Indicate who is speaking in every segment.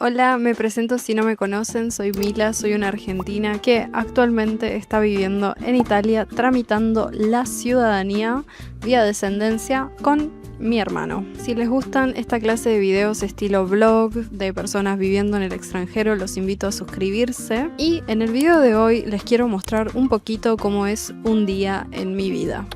Speaker 1: Hola, me presento si no me conocen, soy Mila, soy una argentina que actualmente está viviendo en Italia tramitando la ciudadanía vía descendencia con mi hermano. Si les gustan esta clase de videos estilo vlog de personas viviendo en el extranjero, los invito a suscribirse. Y en el video de hoy les quiero mostrar un poquito cómo es un día en mi vida.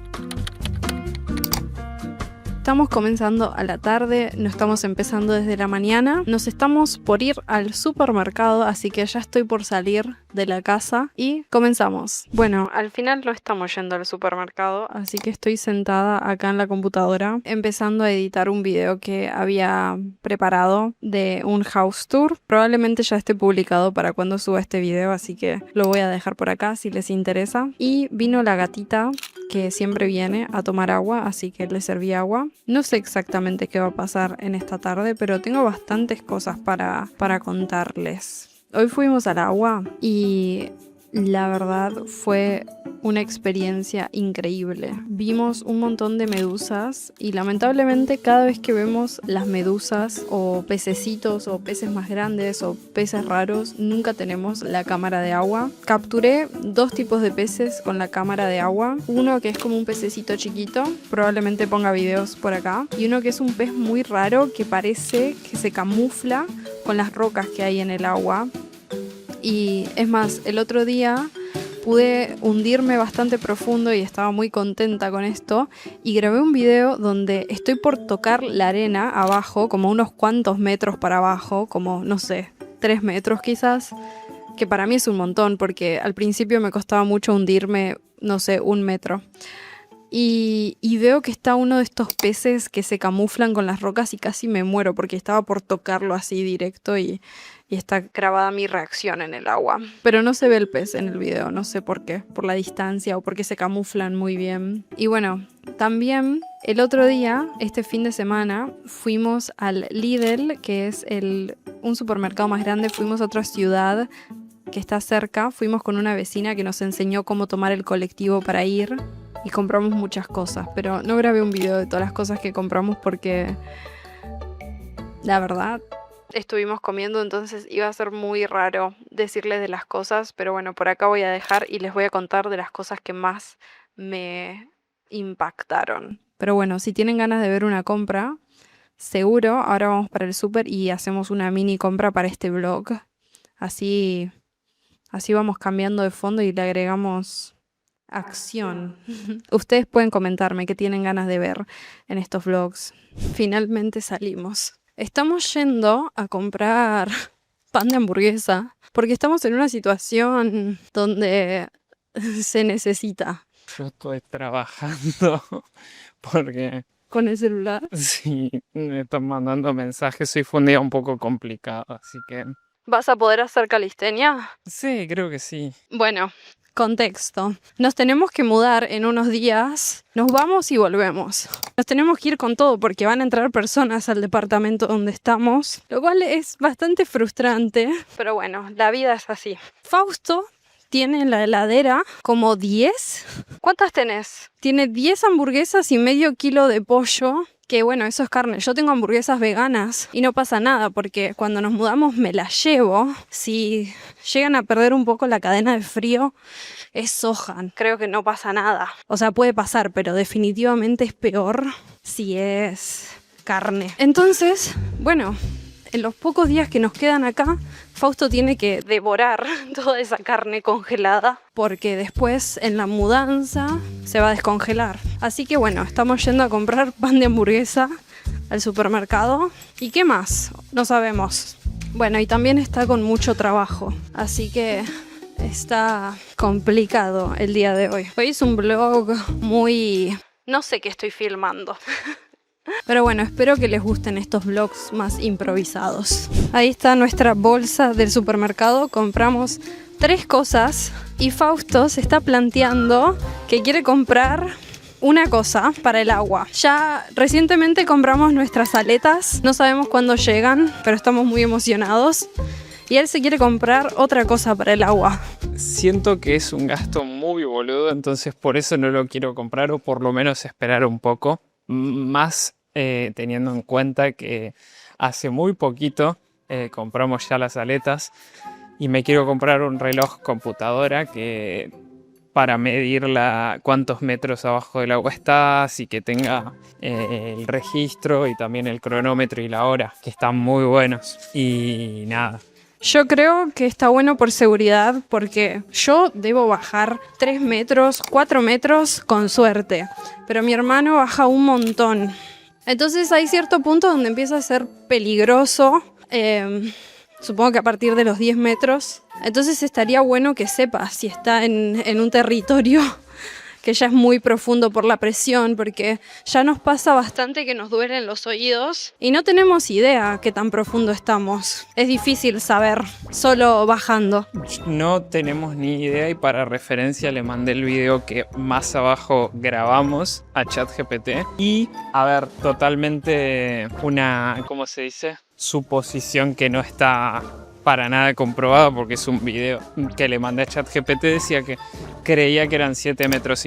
Speaker 1: Estamos comenzando a la tarde, no estamos empezando desde la mañana. Nos estamos por ir al supermercado, así que ya estoy por salir de la casa y comenzamos. Bueno, al final no estamos yendo al supermercado, así que estoy sentada acá en la computadora empezando a editar un video que había preparado de un house tour. Probablemente ya esté publicado para cuando suba este video, así que lo voy a dejar por acá si les interesa. Y vino la gatita que siempre viene a tomar agua, así que le serví agua. No sé exactamente qué va a pasar en esta tarde, pero tengo bastantes cosas para contarles. Hoy fuimos al agua y la verdad fue una experiencia increíble. Vimos un montón de medusas y lamentablemente cada vez que vemos las medusas o pececitos o peces más grandes o peces raros, nunca tenemos la cámara de agua. Capturé dos tipos de peces con la cámara de agua. Uno que es como un pececito chiquito, probablemente ponga videos por acá. Y uno que es un pez muy raro que parece que se camufla con las rocas que hay en el agua. Y es más, el otro día pude hundirme bastante profundo y estaba muy contenta con esto y grabé un video donde estoy por tocar la arena abajo, como unos cuantos metros para abajo, como no sé, 3 metros quizás, que para mí es un montón porque al principio me costaba mucho hundirme, no sé, 1 metro. Y veo que está uno de estos peces que se camuflan con las rocas y casi me muero porque estaba por tocarlo así directo y está grabada mi reacción en el agua. Pero no se ve el pez en el video, no sé por qué, por la distancia o porque se camuflan muy bien. Y bueno, también el otro día, este fin de semana, fuimos al Lidl, que es un supermercado más grande, fuimos a otra ciudad que está cerca, fuimos con una vecina que nos enseñó cómo tomar el colectivo para ir. Y compramos muchas cosas, pero no grabé un video de todas las cosas que compramos porque la verdad estuvimos comiendo, entonces iba a ser muy raro decirles de las cosas, pero bueno, por acá voy a dejar y les voy a contar de las cosas que más me impactaron. Pero bueno, si tienen ganas de ver una compra, seguro ahora vamos para el súper y hacemos una mini compra para este vlog. Así vamos cambiando de fondo y le agregamos acción. Ustedes pueden comentarme qué tienen ganas de ver en estos vlogs. Finalmente salimos. Estamos yendo a comprar pan de hamburguesa porque estamos en una situación donde se necesita.
Speaker 2: Yo estoy trabajando porque
Speaker 1: Con el celular.
Speaker 2: sí, me están mandando mensajes, hoy fue un día un poco complicado, así que
Speaker 1: ¿Vas a poder hacer calistenia?
Speaker 2: sí, creo que sí.
Speaker 1: Bueno, contexto. Nos tenemos que mudar en unos días. Nos vamos y volvemos. Nos tenemos que ir con todo porque van a entrar personas al departamento donde estamos, lo cual es bastante frustrante. Pero bueno, la vida es así. Fausto tiene en la heladera como 10. ¿Cuántas tenés? Tiene 10 hamburguesas y medio kilo de pollo. Que bueno, eso es carne. Yo tengo hamburguesas veganas y no pasa nada porque cuando nos mudamos me las llevo. Si llegan a perder un poco la cadena de frío, es soja. Creo que no pasa nada. O sea, puede pasar, pero definitivamente es peor si es carne. Entonces, bueno, en los pocos días que nos quedan acá, Fausto tiene que devorar toda esa carne congelada porque después en la mudanza se va a descongelar. Así que bueno, estamos yendo a comprar pan de hamburguesa al supermercado. ¿Y qué más? No sabemos. Bueno, y también está con mucho trabajo, así que está complicado el día de hoy. Hoy es un vlog muy... no sé qué estoy filmando. Pero bueno, espero que les gusten estos vlogs más improvisados. Ahí está nuestra bolsa del supermercado. Compramos 3 cosas y Fausto se está planteando que quiere comprar una cosa para el agua. Ya recientemente compramos nuestras aletas. No sabemos cuándo llegan, pero estamos muy emocionados. Y él se quiere comprar otra cosa para el agua.
Speaker 2: Siento que es un gasto muy boludo, entonces por eso no lo quiero comprar o por lo menos esperar un poco. Más teniendo en cuenta que hace muy poquito compramos ya las aletas y me quiero comprar un reloj computadora que para medir cuántos metros abajo del agua estás y que tenga el registro y también el cronómetro y la hora, que están muy buenos. Y nada.
Speaker 1: Yo creo que está bueno por seguridad porque yo debo bajar 3 metros, 4 metros con suerte, pero mi hermano baja un montón. Entonces hay cierto punto donde empieza a ser peligroso, supongo que a partir de los 10 metros. Entonces estaría bueno que sepa si está en un territorio que ya es muy profundo por la presión, porque ya nos pasa bastante que nos duelen los oídos y no tenemos idea qué tan profundo estamos. Es difícil saber, solo bajando.
Speaker 2: No tenemos ni idea y para referencia le mandé el video que más abajo grabamos a ChatGPT. Y, a ver, totalmente una, ¿cómo se dice? Suposición que no está para nada comprobada porque es un video que le mandé a ChatGPT, decía que creía que eran 7,5 metros,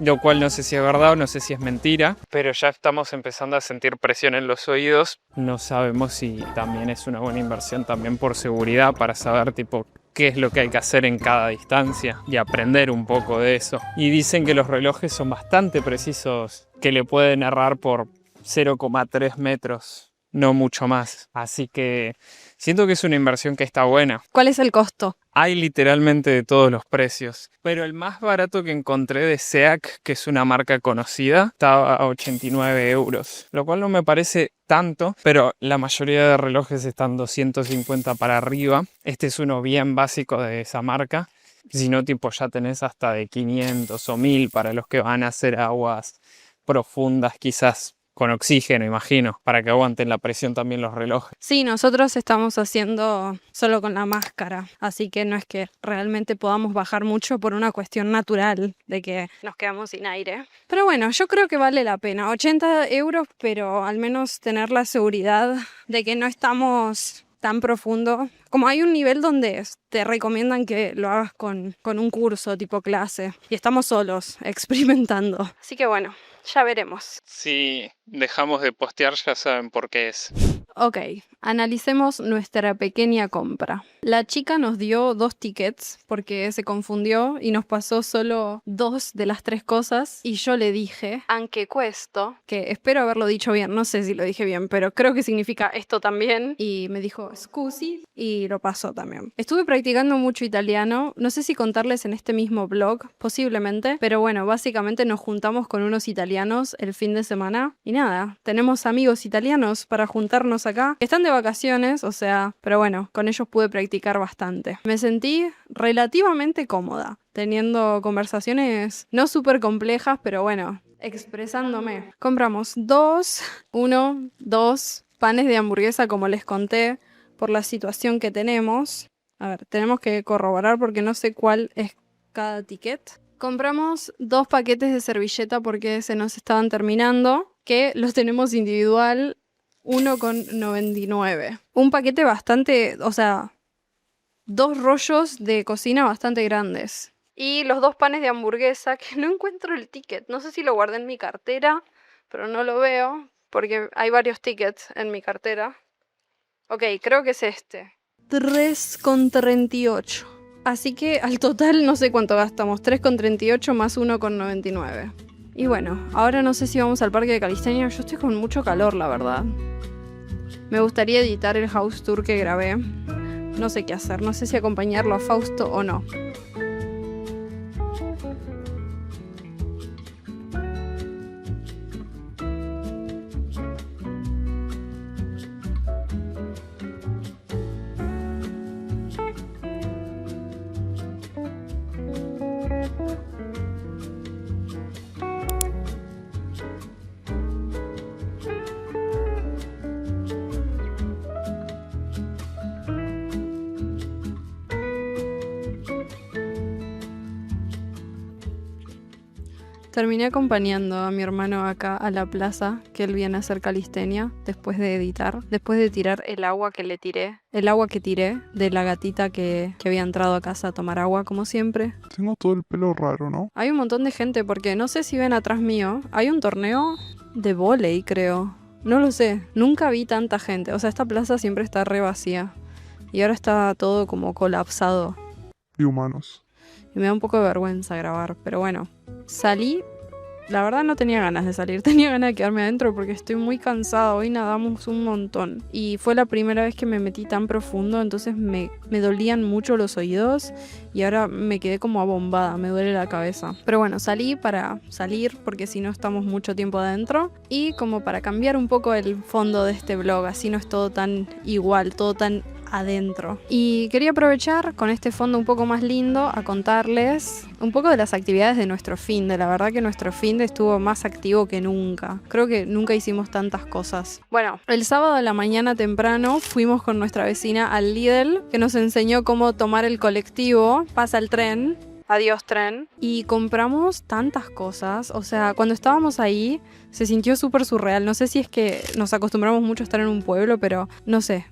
Speaker 2: lo cual no sé si es verdad o no sé si es mentira, pero ya estamos empezando a sentir presión en los oídos. No sabemos si también es una buena inversión también por seguridad para saber tipo qué es lo que hay que hacer en cada distancia y aprender un poco de eso. Y dicen que los relojes son bastante precisos, que le pueden errar por 0,3 metros. No mucho más. Así que siento que es una inversión que está buena.
Speaker 1: ¿Cuál es el costo?
Speaker 2: Hay literalmente de todos los precios. Pero el más barato que encontré de SEAC, que es una marca conocida, estaba a 89 euros. Lo cual no me parece tanto, pero la mayoría de relojes están 250 para arriba. Este es uno bien básico de esa marca. Si no, tipo ya tenés hasta de 500 o 1000 para los que van a hacer aguas profundas, quizás con oxígeno, imagino, para que aguanten la presión también los relojes.
Speaker 1: Sí, nosotros estamos haciendo solo con la máscara, así que no es que realmente podamos bajar mucho por una cuestión natural de que nos quedamos sin aire. Pero bueno, yo creo que vale la pena. 80 euros, pero al menos tener la seguridad de que no estamos tan profundo. Como hay un nivel donde te recomiendan que lo hagas con un curso tipo clase y estamos solos experimentando. Así que bueno, ya veremos.
Speaker 2: Si dejamos de postear ya saben por qué es.
Speaker 1: Ok, analicemos nuestra pequeña compra. La chica nos dio 2 tickets porque se confundió y nos pasó solo 2 de las 3 cosas. Y yo le dije, anche questo, que espero haberlo dicho bien, no sé si lo dije bien, pero creo que significa esto también. Y me dijo, scusi, y lo pasó también. Estuve practicando mucho italiano, no sé si contarles en este mismo blog, posiblemente. Pero bueno, básicamente nos juntamos con unos italianos el fin de semana. Y nada, tenemos amigos italianos para juntarnos acá. Están de vacaciones, o sea, pero bueno, con ellos pude practicar bastante. Me sentí relativamente cómoda, teniendo conversaciones no súper complejas, pero bueno, expresándome. Compramos 2 panes de hamburguesa, como les conté, por la situación que tenemos. A ver, tenemos que corroborar porque no sé cuál es cada ticket. Compramos 2 paquetes de servilleta porque se nos estaban terminando, que los tenemos individual. 1,99. Un paquete bastante, o sea, 2 rollos de cocina bastante grandes. Y los 2 panes de hamburguesa, que no encuentro el ticket. No sé si lo guardé en mi cartera, pero no lo veo, porque hay varios tickets en mi cartera. Ok, creo que es este. 3,38. Así que al total no sé cuánto gastamos. 3,38 más 1,99. Y bueno, ahora no sé si vamos al parque de calistenia. Yo estoy con mucho calor, la verdad. Me gustaría editar el house tour que grabé. No sé qué hacer, no sé si acompañarlo a Fausto o no. Terminé acompañando a mi hermano acá a la plaza, que él viene a hacer calistenia después de editar, después de tirar el agua que le tiré, el agua que tiré de la gatita que había entrado a casa a tomar agua, como siempre.
Speaker 3: Tengo todo el pelo raro, ¿no?
Speaker 1: Hay un montón de gente porque no sé si ven atrás mío, hay un torneo de vóley, creo. No lo sé, nunca vi tanta gente. O sea, esta plaza siempre está re vacía. Y ahora está todo como colapsado.
Speaker 3: Y humanos.
Speaker 1: Y me da un poco de vergüenza grabar. Pero bueno, salí. La verdad no tenía ganas de salir. Tenía ganas de quedarme adentro porque estoy muy cansada. Hoy nadamos un montón. Y fue la primera vez que me metí tan profundo. Entonces me dolían mucho los oídos. Y ahora me quedé como abombada. Me duele la cabeza. Pero bueno, salí para salir porque si no estamos mucho tiempo adentro. Y como para cambiar un poco el fondo de este vlog. Así no es todo tan igual, todo tan adentro. Y quería aprovechar con este fondo un poco más lindo a contarles un poco de las actividades de nuestro finde. La verdad que nuestro finde estuvo más activo que nunca. Creo que nunca hicimos tantas cosas. Bueno, el sábado a la mañana temprano fuimos con nuestra vecina al Lidl, que nos enseñó cómo tomar el colectivo. Pasa el tren. Adiós tren. Y compramos tantas cosas. O sea, cuando estábamos ahí se sintió súper surreal. No sé si es que nos acostumbramos mucho a estar en un pueblo, pero no sé.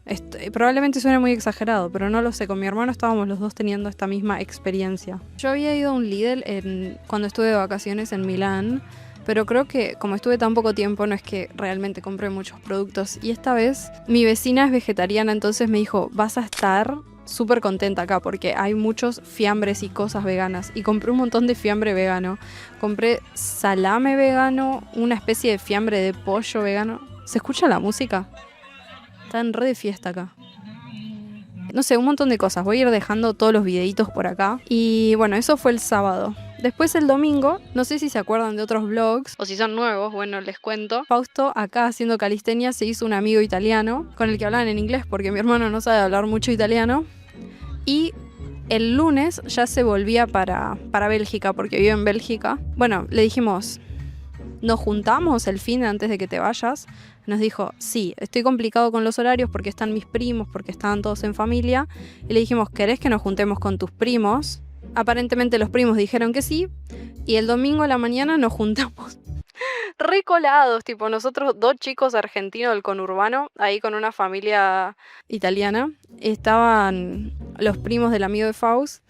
Speaker 1: Probablemente suene muy exagerado, pero no lo sé. Con mi hermano estábamos los dos teniendo esta misma experiencia. Yo había ido a un Lidl cuando estuve de vacaciones en Milán, pero creo que como estuve tan poco tiempo no es que realmente compré muchos productos. Y esta vez mi vecina es vegetariana, entonces me dijo, vas a estar súper contenta acá porque hay muchos fiambres y cosas veganas. Y compré un montón de fiambre vegano. Compré salame vegano, una especie de fiambre de pollo vegano. ¿Se escucha la música? Están re de fiesta acá. No sé, un montón de cosas. Voy a ir dejando todos los videitos por acá. Y bueno, eso fue el sábado. Después el domingo, no sé si se acuerdan de otros vlogs o si son nuevos, bueno, les cuento. Fausto, acá haciendo calistenia, se hizo un amigo italiano con el que hablaban en inglés porque mi hermano no sabe hablar mucho italiano. Y el lunes ya se volvía para Bélgica porque vive en Bélgica. Bueno, le dijimos, ¿nos juntamos el fin antes de que te vayas? Nos dijo, sí, estoy complicado con los horarios porque están mis primos, porque estaban todos en familia. Y le dijimos, ¿querés que nos juntemos con tus primos? Aparentemente los primos dijeron que sí. Y el domingo a la mañana nos juntamos. Recolados, tipo nosotros dos chicos argentinos del conurbano, ahí con una familia italiana. Estaban los primos del amigo de Faust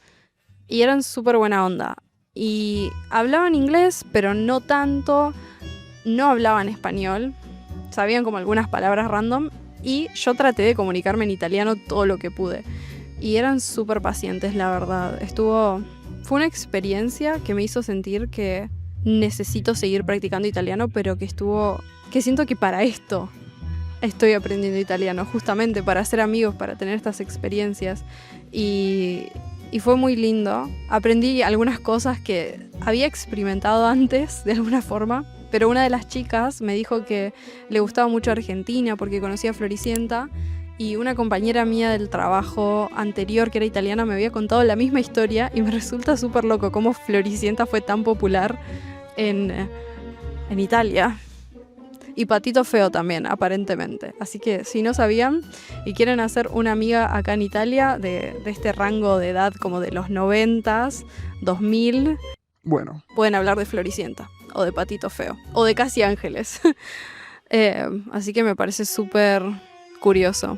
Speaker 1: y eran súper buena onda. Y hablaban inglés, pero no tanto. No hablaban español. Sabían como algunas palabras random. Y yo traté de comunicarme en italiano todo lo que pude. Y eran súper pacientes, la verdad. Fue una experiencia que me hizo sentir que necesito seguir practicando italiano, pero que siento que para esto estoy aprendiendo italiano, justamente para hacer amigos, para tener estas experiencias. Y fue muy lindo. Aprendí algunas cosas que había experimentado antes, de alguna forma. Pero una de las chicas me dijo que le gustaba mucho Argentina porque conocía a Floricienta. Y una compañera mía del trabajo anterior, que era italiana, me había contado la misma historia. Y me resulta súper loco cómo Floricienta fue tan popular en Italia. Y Patito Feo también, aparentemente. Así que si no sabían y quieren hacer una amiga acá en Italia de este rango de edad como de los 90s, 2000,
Speaker 3: Bueno,
Speaker 1: pueden hablar de Floricienta o de Patito Feo o de Casi Ángeles. Así que me parece súper curioso.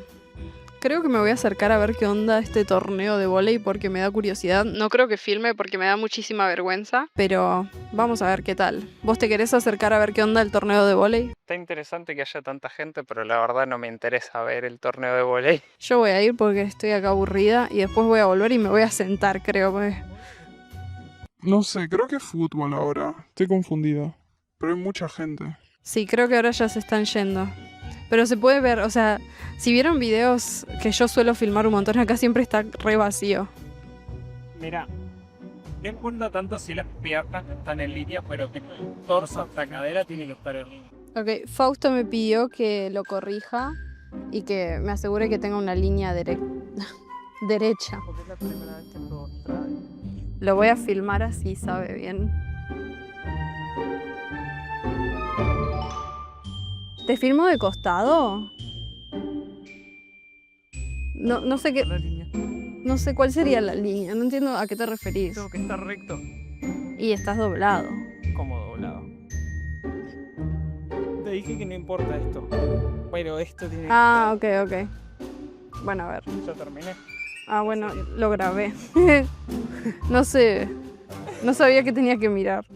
Speaker 1: Creo que me voy a acercar a ver qué onda este torneo de vóley porque me da curiosidad. No creo que filme porque me da muchísima vergüenza, pero vamos a ver qué tal. ¿Vos te querés acercar a ver qué onda el torneo de vóley?
Speaker 2: Está interesante que haya tanta gente, pero la verdad no me interesa ver el torneo de vóley.
Speaker 1: Yo voy a ir porque estoy acá aburrida y después voy a volver y me voy a sentar, creo. Porque...
Speaker 3: no sé, creo que es fútbol ahora. Estoy confundida. Pero hay mucha gente.
Speaker 1: Sí, creo que ahora ya se están yendo. Pero se puede ver, o sea, si vieron videos que yo suelo filmar un montón, acá siempre está re vacío.
Speaker 2: Mira, no importa tanto si las piernas están en línea, pero que el torso hasta cadera tiene que estar en línea.
Speaker 1: Ok, Fausto me pidió que lo corrija y que me asegure que tenga una línea derecha.
Speaker 2: Porque es la primera vez que todo trae.
Speaker 1: Lo voy a filmar así, sabe bien. ¿Te filmo de costado? No sé qué.
Speaker 2: La línea.
Speaker 1: No sé cuál sería la línea. No entiendo a qué te referís.
Speaker 2: Tengo que estar recto.
Speaker 1: Y estás doblado.
Speaker 2: Como doblado. Te dije que no importa esto. Pero esto tiene que
Speaker 1: Ah, ok. Bueno, a ver.
Speaker 2: Ya terminé.
Speaker 1: Ah, bueno, lo grabé. No sé. No sabía que tenía que mirar.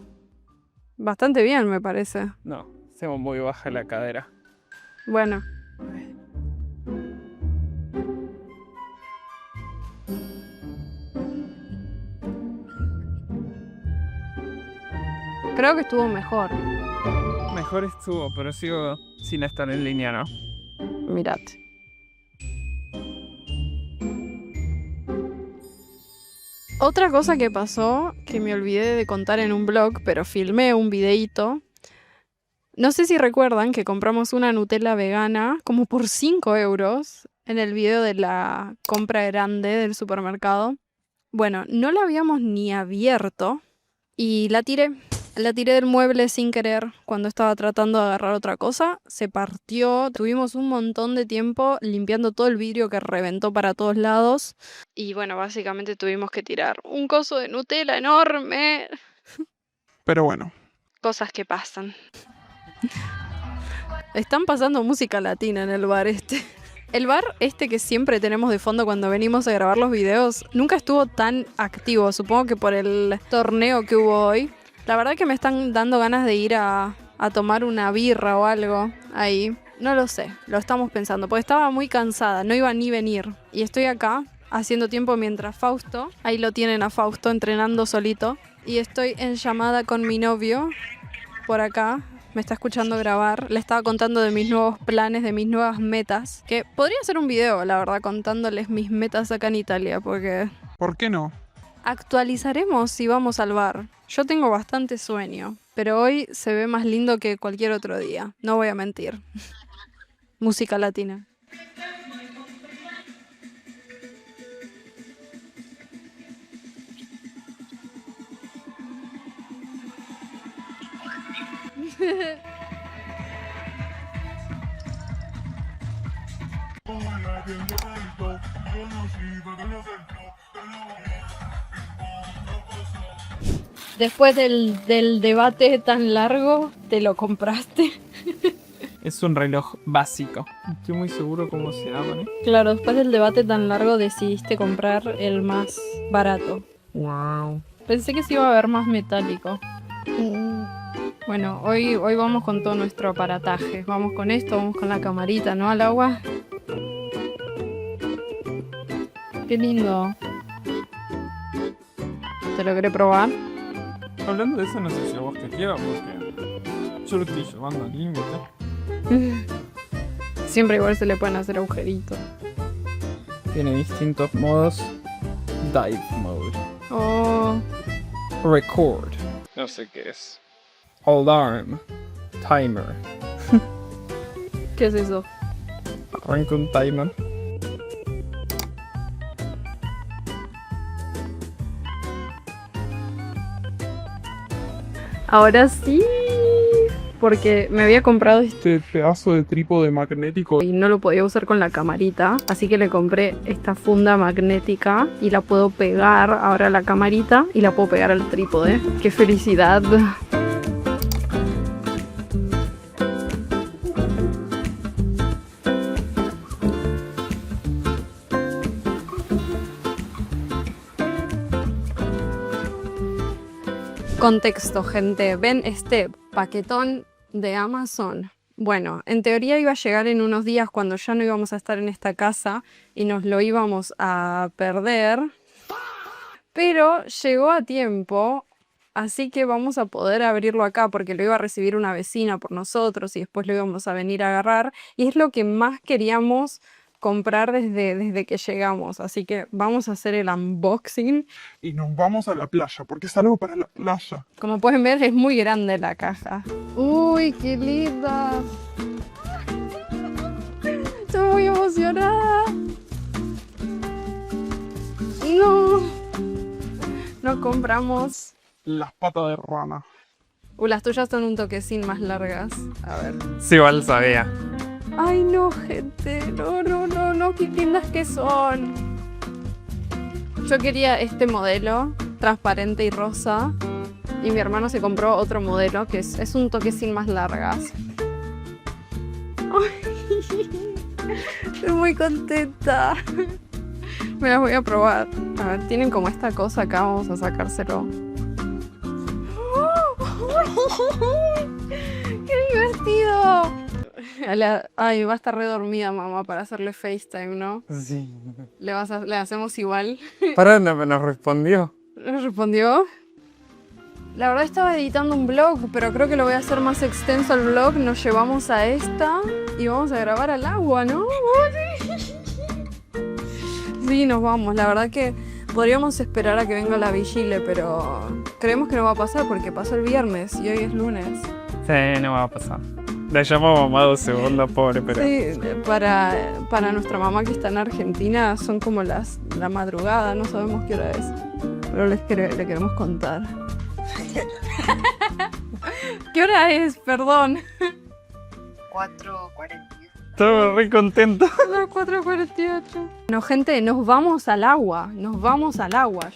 Speaker 1: Bastante bien, me parece.
Speaker 2: No, tengo muy baja la cadera.
Speaker 1: Bueno. Creo que estuvo mejor.
Speaker 2: Mejor estuvo, pero sigo sin estar en línea, ¿no?
Speaker 1: Mirate. Otra cosa que pasó, que me olvidé de contar en un blog, pero filmé un videíto. No sé si recuerdan que compramos una Nutella vegana como por 5 euros en el video de la compra grande del supermercado. Bueno, no la habíamos ni abierto y la tiré. La tiré del mueble sin querer cuando estaba tratando de agarrar otra cosa. Se partió. Tuvimos un montón de tiempo limpiando todo el vidrio que reventó para todos lados. Y bueno, básicamente tuvimos que tirar un coso de Nutella enorme.
Speaker 3: Pero bueno.
Speaker 1: Cosas que pasan. Están pasando música latina en el bar este. El bar este que siempre tenemos de fondo cuando venimos a grabar los videos nunca estuvo tan activo. Supongo que por el torneo que hubo hoy. La verdad que me están dando ganas de ir a tomar una birra o algo ahí. No lo sé, lo estamos pensando, porque estaba muy cansada, no iba ni venir. Y estoy acá haciendo tiempo mientras Fausto, ahí lo tienen a Fausto entrenando solito. Y estoy en llamada con mi novio por acá, me está escuchando grabar. Le estaba contando de mis nuevos planes, de mis nuevas metas. Que podría ser un video, la verdad, contándoles mis metas acá en Italia, porque...
Speaker 3: ¿Por qué no?
Speaker 1: Actualizaremos si vamos al bar. Yo tengo bastante sueño, pero hoy se ve más lindo que cualquier otro día. No voy a mentir. Música latina. Después del debate tan largo, ¿te lo compraste?
Speaker 2: Es un reloj básico. Estoy muy seguro cómo se llama, ¿eh?
Speaker 1: Claro, después del debate tan largo decidiste comprar el más barato.
Speaker 2: Wow.
Speaker 1: Pensé que se iba a ver más metálico. Bueno, hoy vamos con todo nuestro aparataje. Vamos con esto, vamos con la camarita, ¿no? Al agua. Qué lindo. ¿Te lo querés probar?
Speaker 2: Hablando de eso, no sé si a vos te quiero, porque yo lo estoy llevando al límite.
Speaker 1: Siempre igual se le pueden hacer agujeritos.
Speaker 2: Tiene distintos modos. Dive mode.
Speaker 1: Oh.
Speaker 2: Record. No sé qué es. Alarm. Timer.
Speaker 1: ¿Qué es eso?
Speaker 2: Arranca un timer.
Speaker 1: Ahora sí. Porque me había comprado
Speaker 3: Este pedazo de trípode magnético.
Speaker 1: y no lo podía usar con la camarita, así que le compré esta funda magnética y la puedo pegar ahora a la camarita y la puedo pegar al trípode. ¡Qué felicidad! Contexto, gente. ¿Ven este paquetón de Amazon? Bueno, en teoría iba a llegar en unos días cuando ya no íbamos a estar en esta casa y nos lo íbamos a perder. Pero llegó a tiempo, así que vamos a poder abrirlo acá porque lo iba a recibir una vecina por nosotros y después lo íbamos a venir a agarrar. Y es lo que más queríamos comprar desde que llegamos. Así que vamos a hacer el unboxing.
Speaker 3: Y nos vamos a la playa, porque es algo para la playa.
Speaker 1: Como pueden ver, es muy grande la caja. ¡Uy, qué linda! Estoy muy emocionada. ¡No! No compramos.
Speaker 3: Las patas de rana.
Speaker 1: Las tuyas son un toquecín más largas. A ver.
Speaker 2: Sí, igual sabía.
Speaker 1: ¡Ay, no, gente! No, qué lindas que son. Yo quería este modelo, transparente y rosa. Y mi hermano se compró otro modelo, que es un toquecín más largas. ¡Ay! Estoy muy contenta. Me las voy a probar. A ver, tienen como esta cosa acá, vamos a sacárselo. ¡Qué divertido! Ay, va a estar re dormida mamá para hacerle FaceTime, ¿no?
Speaker 2: Sí.
Speaker 1: Le hacemos igual.
Speaker 2: Para, no nos respondió.
Speaker 1: ¿Le respondió? La verdad estaba editando un vlog, pero creo que lo voy a hacer más extenso el vlog. Nos llevamos a esta y vamos a grabar al agua, ¿no? Sí, nos vamos. La verdad que podríamos esperar a que venga la vigilia, pero creemos que no va a pasar porque pasó el viernes y hoy es lunes.
Speaker 2: Sí, no va a pasar. La llamo mamá 2 segundos, pobre, pero...
Speaker 1: Sí, para nuestra mamá que está en Argentina son como la madrugada, no sabemos qué hora es. Pero le queremos contar. ¿Qué hora es? Perdón.
Speaker 4: 4:40.
Speaker 2: Estaba re contento.
Speaker 1: Las 4:48. No, gente, nos vamos al agua. Nos vamos al agua.